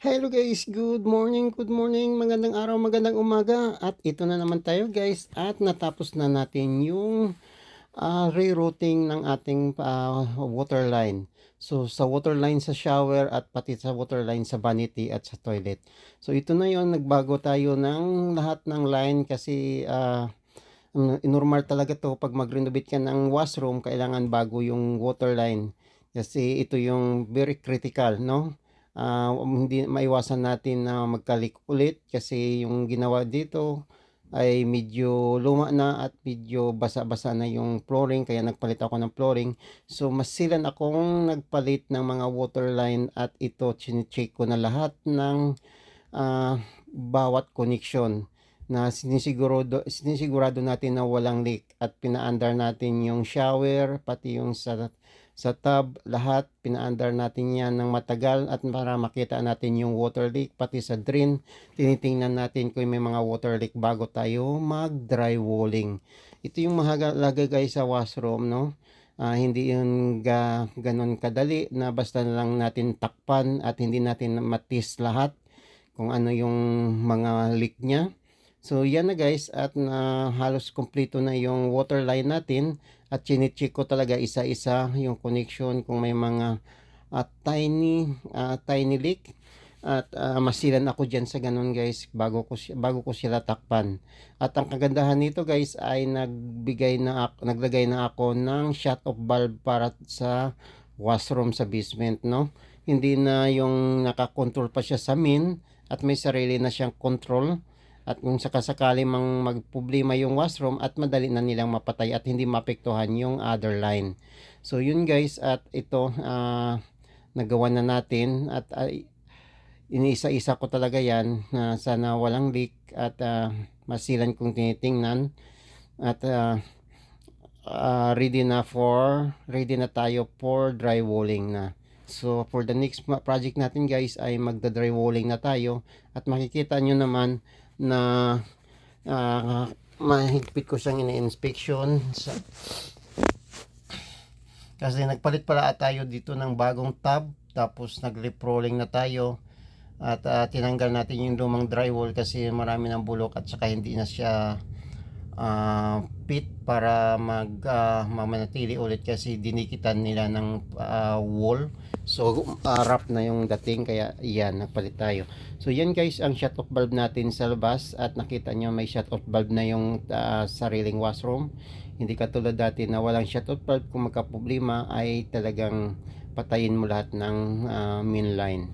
Hello guys, good morning, magandang araw, magandang umaga. At ito na naman tayo guys, at natapos na natin yung rerouting ng ating water line. So sa water line sa shower at pati sa water line sa vanity at sa toilet. So ito na yon, nagbago tayo ng lahat ng line kasi normal talaga to pag mag-renovate ka ng washroom, kailangan bago yung water line. Kasi ito yung very critical, no? Hindi maiwasan natin na magkalik ulit kasi yung ginawa dito ay medyo luma na at medyo basa-basa na yung flooring, kaya nagpalit ako ng flooring. So masilan akong nagpalit ng mga water line at ito chine-check ko na lahat ng bawat connection na sinisigurado natin na walang leak, at pinaandar natin yung shower pati yung sa tub, lahat pinaandar natin yan ng matagal at para makita natin yung water leak. Pati sa drain tinitingnan natin kung may mga water leak bago tayo mag drywalling. Ito yung mahalaga guys sa washroom, no? Hindi yun ganon kadali na basta na lang natin takpan at hindi natin matis lahat kung ano yung mga leak nya. So yan na guys, at halos kompleto na yung water line natin at chine-check ko talaga isa-isa yung connection kung may mga tiny leak, at masilan ako diyan sa ganun guys bago ko sila takpan. At ang kagandahan nito guys ay naglagay na ako ng shut off valve para sa washroom sa basement, no? Hindi na yung nakakontrol pa siya sa main at may sarili na siyang control. At kung sakasakali mang magproblema yung washroom, at madali na nilang mapatay at hindi maapektuhan yung other line. So yun guys, at ito nagawa na natin, at iniisa-isa ko talaga yan na sana walang leak at masilan kong tinitingnan. At ready na tayo for drywalling na. So for the next project natin guys ay magda-drywalling na tayo, at makikita nyo naman na mahigpit ko siyang ini-inspection kasi nagpalit pala tayo dito ng bagong tub, tapos nag-lip rolling na tayo at tinanggal natin yung lumang drywall kasi marami ng bulok at saka hindi na siya fit para mamanatili ulit kasi dinikitan nila ng wall. So wrap na yung dating, kaya yan, nagpalit tayo. So yan guys ang shut off valve natin sa labas, at nakita nyo may shut off valve na yung sariling washroom. Hindi katulad dati na walang shut off valve, kung magka problema ay talagang patayin mo lahat ng main line.